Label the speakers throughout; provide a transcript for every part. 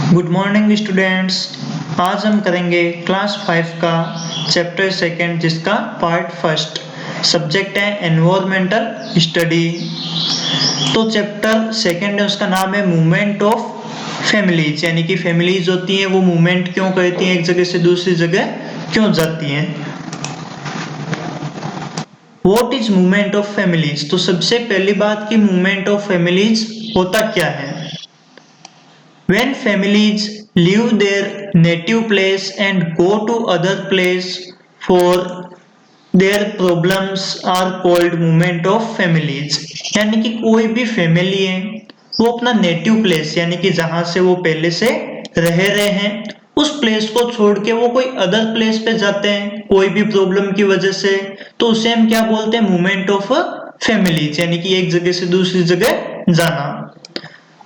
Speaker 1: Good morning students. आज हम करेंगे क्लास 5 का चैप्टर सेकंड जिसका पार्ट फर्स्ट सब्जेक्ट है एनवायरमेंटल स्टडी। तो चैप्टर सेकंड है उसका नाम है मूवमेंट ऑफ फैमिलीज, यानी कि फैमिलीज होती हैं वो मूवमेंट क्यों करती हैं, एक जगह से दूसरी जगह क्यों जाती हैं। What is movement of families? तो सबसे पहली बात की मूवमेंट ऑफ फैमिलीज होता क्या है। When families leave their native place and go to other place for their problems are called movement of families। यानी कि कोई भी फैमिली है वो अपना नेटिव प्लेस यानी कि जहां से वो पहले से रह रहे हैं उस प्लेस को छोड़ के वो कोई अदर प्लेस पे जाते हैं कोई भी प्रॉब्लम की वजह से, तो उसे हम क्या बोलते हैं, मूवमेंट ऑफ फैमिलीज, यानी कि एक जगह से दूसरी जगह जाना।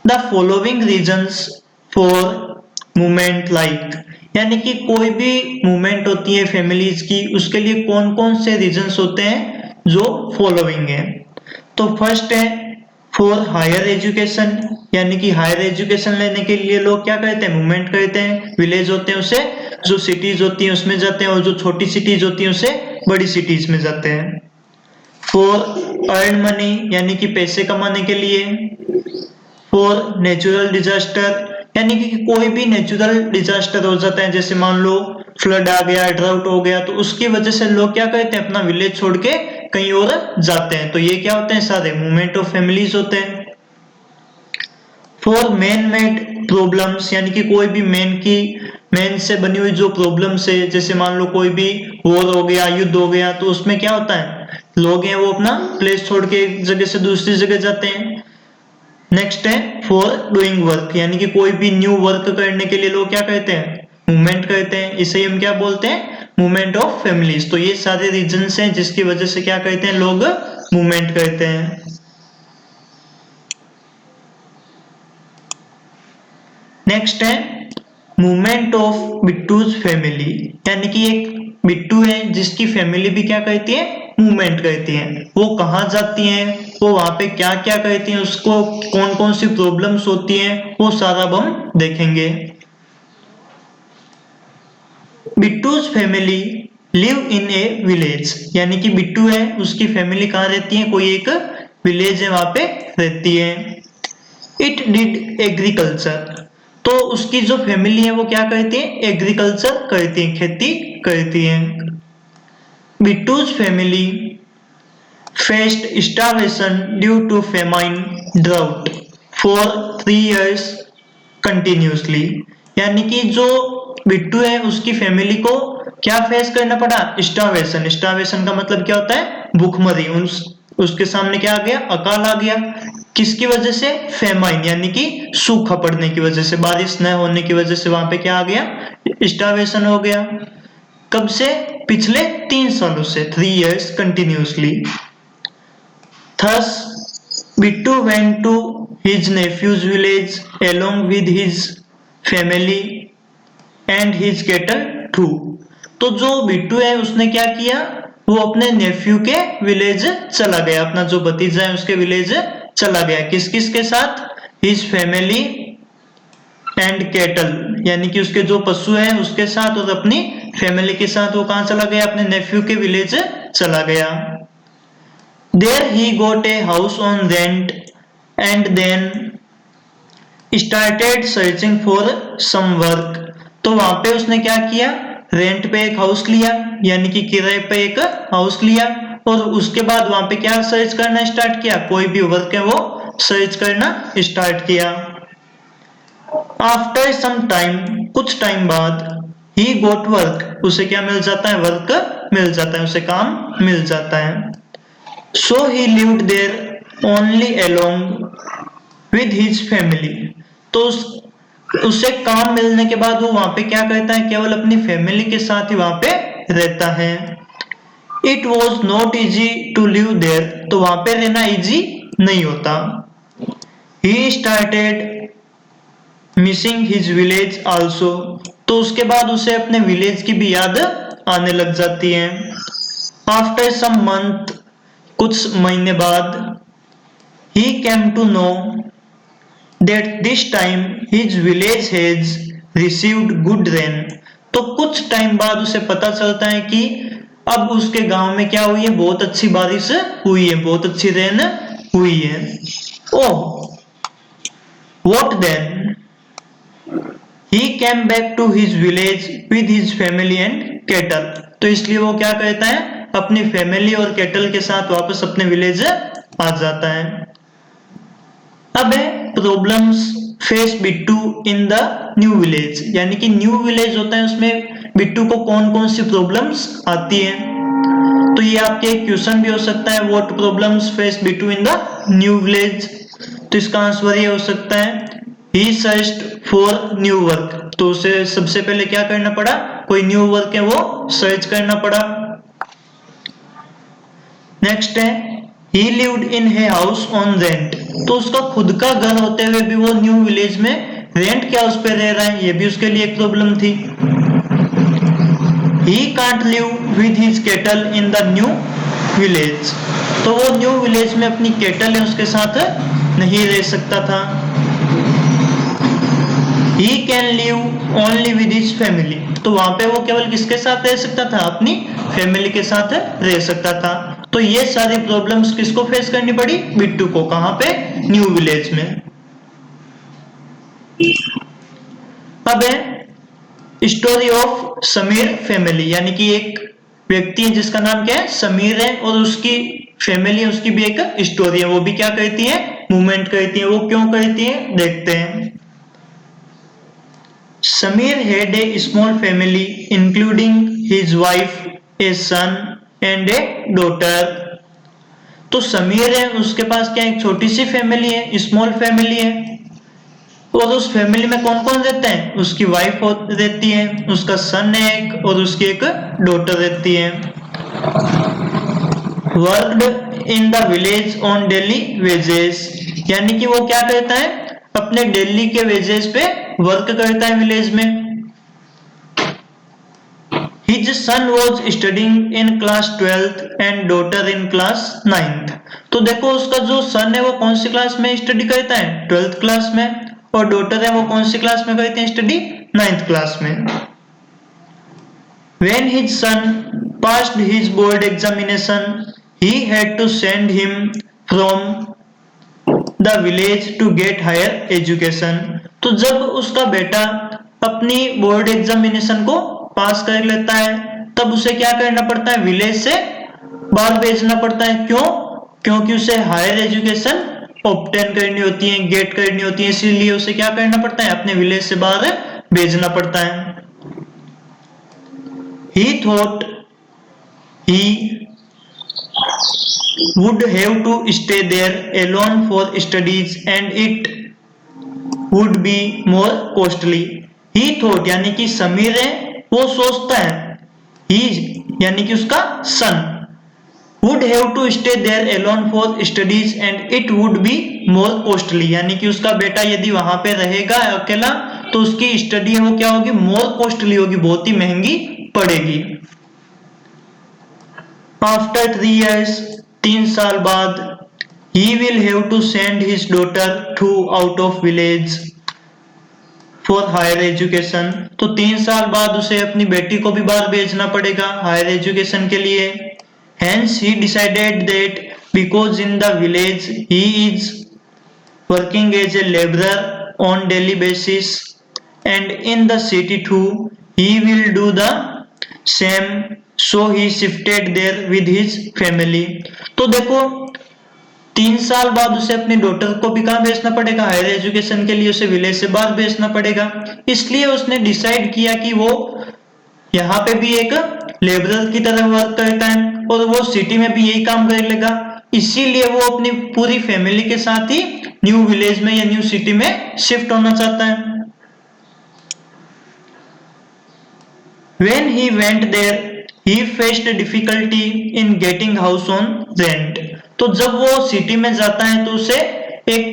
Speaker 1: The following reasons for movement like, यानी कि कोई भी मूवमेंट होती है फैमिलीज की उसके लिए कौन कौन से रीजंस होते हैं जो फॉलोइंग है। तो फर्स्ट है फॉर हायर एजुकेशन, यानी कि हायर एजुकेशन लेने के लिए लोग क्या करते हैं, मूवमेंट करते हैं। विलेज होते हैं उसे जो सिटीज होती हैं उसमें जाते हैं और जो छोटी सिटीज होती हैं उसे बड़ी सिटीज में जाते हैं। फॉर अर्न मनी, यानी कि पैसे कमाने के लिए। फॉर नेचुरल डिजास्टर, यानी कि कोई भी नेचुरल डिजास्टर हो जाता है, जैसे मान लो फ्लड आ गया, ड्राउट हो गया, तो उसकी वजह से लोग क्या करते हैं, अपना विलेज छोड़ के कहीं और जाते हैं। तो ये क्या होते हैं, सारे मूवमेंट ऑफ फैमिलीज होते हैं। फॉर मैन मेड प्रॉब्लम्स, यानी कि कोई भी मैन से बनी हुई जो प्रॉब्लम्स है, जैसे मान लो कोई भी वॉर हो गया, युद्ध हो गया, तो उसमें क्या होता है, लोग हैं वो अपना प्लेस छोड़ के एक जगह से दूसरी जगह जाते हैं। नेक्स्ट है फॉर डूइंग वर्क, यानी कि कोई भी न्यू वर्क करने के लिए लोग क्या करते हैं, मूवमेंट करते हैं। इसे हम क्या बोलते हैं, मूवमेंट ऑफ फैमिलीज। तो ये सारे रीजंस हैं जिसकी वजह से क्या करते हैं, लोग मूवमेंट करते हैं। नेक्स्ट है मूवमेंट ऑफ बिट्टूज फैमिली, यानी कि एक बिट्टू है जिसकी फैमिली भी क्या करती है, मूवमेंट करती है। वो कहाँ जाती हैं, वो वहां पे क्या क्या करती हैं, उसको कौन कौन सी प्रॉब्लम्स होती हैं, वो सारा अब हम देखेंगे। Bittu's family live in A village, यानी कि बिट्टू है उसकी फैमिली कहाँ रहती है, कोई एक विलेज है वहां पे रहती है। इट डिड एग्रीकल्चर, तो उसकी जो फैमिली है वो क्या करती है, एग्रीकल्चर करती है, खेती करती है। Bittu's family faced starvation due to famine drought for 3 years continuously, यानी कि जो बिट्टू है उसकी फैमिली को क्या फेस करना पड़ा, स्टार्वेशन। स्टार्वेशन का मतलब क्या होता है, भूखमरी। उसके सामने क्या आ गया, अकाल आ गया। किसकी वजह से, फेमाइन, यानी कि सूखा पड़ने की वजह से, बारिश न होने की वजह से वहां पे क्या आ गया, स्टार्वेशन हो गया। कब से, पिछले 3 सालों से, 3 years continuously. Thus, Bittu went to his nephew's village along with his family and his cattle too। तो जो बिट्टू है उसने क्या किया, वो अपने नेफ्यू के विलेज चला गया, अपना जो भतीजा है उसके विलेज चला गया। किस किस के साथ, हिज फैमिली एंड कैटल, यानी कि उसके जो पशु हैं उसके साथ और अपनी फैमिली के साथ वो कहां चला गया, अपने नेफ्यू के विलेज चला गया। There he got a house on rent and then started searching for some work। तो वहां पे उसने क्या किया, रेंट पे एक हाउस लिया, यानी कि किराए पे एक हाउस लिया, और उसके बाद वहां पे क्या सर्च करना स्टार्ट किया, कोई भी वर्क है वो सर्च करना स्टार्ट किया। आफ्टर सम टाइम, कुछ टाइम बाद, ही गोट वर्क, उसे क्या मिल जाता है, वर्क मिल जाता है, उसे काम मिल जाता है। So he lived there only along with his family। तो उसे काम मिलने के बाद वो वहां पे क्या करता है, केवल अपनी फैमिली के साथ ही वहां पे रहता है। It was not easy to live there, तो वहां पे रहना इजी नहीं होता। He started missing his village also, तो उसके बाद उसे अपने विलेज की भी याद आने लग जाती है। After some month, कुछ महीने बाद, he came to know that this time his village has received good rain. तो कुछ टाइम बाद उसे पता चलता है कि अब उसके गांव में क्या हुई है, बहुत अच्छी बारिश हुई है, बहुत अच्छी रेन हुई है। ओह, what then? He came back to his village with his family and cattle. तो इसलिए वो क्या कहता है, अपनी फैमिली और कैटल के साथ वापस अपने विलेज आ जाता है। अब है problems face Bittu in the new village, यानी कि न्यू विलेज होता है, उसमें बिट्टू को कौन कौन सी प्रॉब्लम्स आती है। तो ये आपके एक क्वेश्चन भी हो सकता है, what problems face Bittu in the new village. तो इसका आंसर ये हो सकता है, ही सर्च्ड फॉर न्यू वर्क। तो उसे सबसे पहले क्या करना पड़ा, कोई न्यू वर्क है वो सर्च करना पड़ा। नेक्स्ट है, ही lived in a house on rent. तो उसका खुद का घर होते हुए भी वो न्यू विलेज में रेंट क्या उस पे रह रहा है, ये भी उसके लिए एक प्रॉब्लम थी। He can't live with his cattle in the new village. तो वो न्यू विलेज में अपनी कैटल है उसके साथ नहीं रह सकता था। He can live only with his family। तो वहां पे वो केवल किसके साथ रह सकता था, अपनी फैमिली के साथ रह सकता था। तो ये सारी प्रॉब्लम्स किसको फेस करनी पड़ी, बिट्टू को। कहां पे, न्यू विलेज में। अब है स्टोरी ऑफ समीर फैमिली, यानी कि एक व्यक्ति है जिसका नाम क्या है, समीर है, और उसकी फैमिली, उसकी भी एक स्टोरी है। वो भी क्या करती है, मूवमेंट करती है। वो क्यों करती है, देखते हैं। Samir had a small family including his wife, a son and a daughter। तो समीर है, उसके पास क्या, एक छोटी सी फैमिली है, स्मॉल फैमिली है। और उस फैमिली में कौन कौन रहता है, उसकी वाइफ रहती है, उसका सन है एक, और उसकी एक डॉटर रहती है। Worked in the village on daily wages, यानी कि वो क्या करता है, अपने डेली के वेजेस पे वर्क करता है विलेज में। His son was studying in class 12th and daughter in class 9th। तो देखो उसका जो सन है वो कौन सी क्लास में स्टडी करता है, 12th क्लास में, और डॉटर है वो कौन सी क्लास में करते हैं स्टडी, 9th क्लास में। When his son passed his board examination, he had to send him from the village to get higher education। तो जब उसका बेटा अपनी बोर्ड एग्जामिनेशन को पास कर लेता है, तब उसे क्या करना पड़ता है, विलेज से बाहर भेजना पड़ता है। क्यों, क्योंकि उसे हायर एजुकेशन ऑब्टेन करनी होती है, गेट करनी होती है, इसीलिए उसे क्या करना पड़ता है, अपने विलेज से बाहर भेजना पड़ता है। He thought he would have to stay there alone for studies and it would be more costly। He thought यानी कि समीर है, वो सोचता है, he यानी कि उसका सन, would have to stay there alone for studies and it would be more costly, यानी कि उसका बेटा यदि वहां पे रहेगा अकेला तो उसकी स्टडी है वो क्या होगी, more costly होगी, बहुत ही महंगी पड़ेगी। After 3 years, 3 साल बाद, he will have to send his daughter to out of village for higher education। तो 3 साल बाद उसे अपनी बेटी को भी बाहर भेजना पड़ेगा हायर एजुकेशन के लिए। Hence he decided that because in the village he is working as a laborer on daily basis and in the city too he will do the same, so he shifted there with his family। तो देखो 3 साल बाद उसे अपनी daughter को भी कहां भेजना पड़ेगा, हायर एजुकेशन के लिए उसे विलेज से बाहर भेजना पड़ेगा। इसलिए उसने डिसाइड किया कि वो यहाँ पे भी एक लेबरर की तरह वर्क करता है और वो सिटी में भी यही काम कर लेगा। इसीलिए वो अपनी पूरी फैमिली के साथ ही न्यू विलेज में या न्यू सिटी में शिफ्ट होना चाहता है। When he went there, he faced difficulty in getting house on rent। तो जब वो सिटी में जाता है तो उसे एक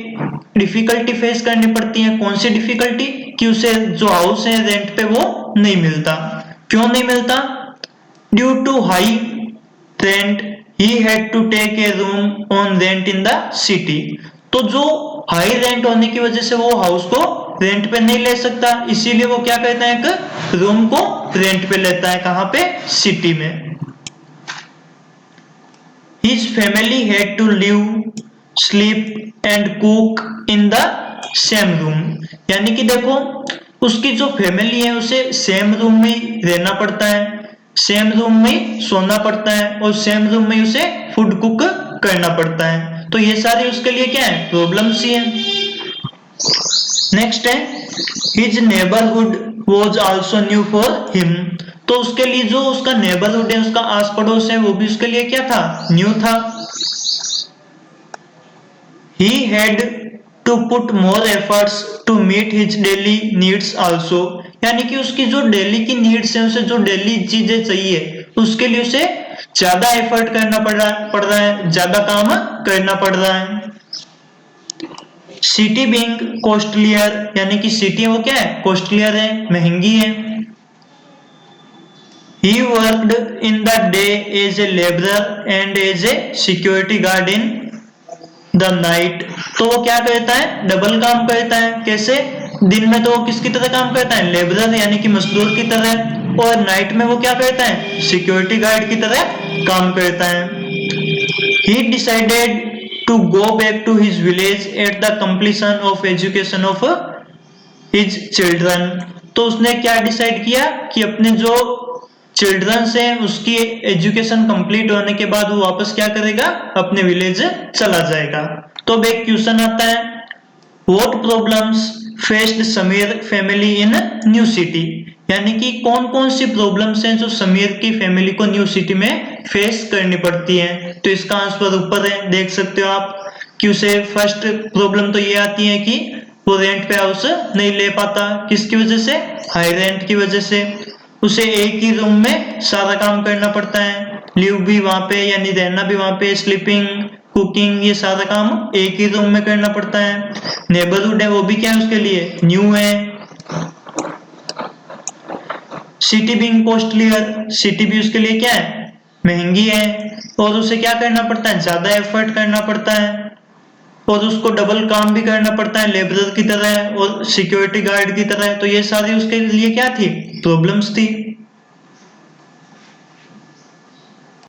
Speaker 1: डिफिकल्टी फेस करनी पड़ती है। कौन सी डिफिकल्टी, कि उसे जो हाउस है रेंट पे वो नहीं मिलता। क्यों नहीं मिलता, due to high rent he had to take a room on rent in the city. तो जो हाई रेंट होने की वजह से वो हाउस को रेंट पे नहीं ले सकता, इसीलिए वो क्या करता है, एक रूम को रेंट पे लेता है। कहां पे? सिटी में। His family had to live, sleep and cook in the same room। यानी कि देखो, उसकी जो फैमिली है उसे सेम रूम में रहना पड़ता है, सेम रूम में सोना पड़ता है और सेम रूम में उसे फूड कुक करना पड़ता है। तो ये सारी उसके लिए क्या है, प्रॉब्लम्स ही है। नेक्स्ट है, his neighbourhood was also new for him. तो उसके लिए जो उसका नेबरहुड है, उसका आस पड़ोस है, वो भी उसके लिए क्या था, न्यू था। He had to put more efforts to meet his daily needs also। यानी कि उसकी जो डेली की नीड्स है, उसे जो डेली चीजें चाहिए, उसके लिए उसे ज्यादा एफर्ट करना पड़ रहा है, ज्यादा काम करना पड़ रहा है। सिटी बीइंग कॉस्टलियर, यानी कि सिटी वो क्या है, कॉस्टलियर है, महंगी है। He worked in the day as a laborer and as a security guard in the night। तो वो क्या करता है, डबल काम करता है। कैसे? दिन में तो वो किसकी तरह काम करता है, लेबरर यानी कि मजदूर की तरह, और नाइट में वो क्या करता है, सिक्योरिटी गार्ड की तरह काम करता है। He decided to go back to his village at the completion of education of his children। तो उसने क्या डिसाइड किया कि अपने जो चिल्ड्रंस हैं उसकी एजुकेशन कंप्लीट होने के बाद वो वापस क्या करेगा, अपने विलेज चला जाएगा। तो अब एक क्वेश्चन आता है, what problems faced Sameer family in new city. यानी कि कौन कौन सी प्रॉब्लम्स हैं जो समीर की फैमिली को न्यू सिटी में फेस करनी पड़ती हैं। तो इसका आंसर ऊपर है, देख सकते हो आप कि उसे फर्स्ट प्रॉब्लम तो ये आती है कि वो रेंट पे हाउस नहीं ले पाता। किसकी वजह से, हाई रेंट की वजह से। उसे एक ही रूम में सारा काम करना पड़ता है, लिव भी वहां पे यानी रहना भी वहां पे, स्लीपिंग, कुकिंग, ये सारा काम एक ही रूम में करना पड़ता है। नेबरहुड है वो भी क्या है, उसके लिए न्यू है। सिटी बीइंग कॉस्टलियर, सिटी भी उसके लिए क्या है, महंगी है, और उसे क्या करना पड़ता है, ज्यादा एफर्ट करना पड़ता है, और उसको डबल काम भी करना पड़ता है, लेबरर की तरह और सिक्योरिटी गार्ड की तरह। तो ये सारी उसके लिए क्या थी, प्रॉब्लम्स थी।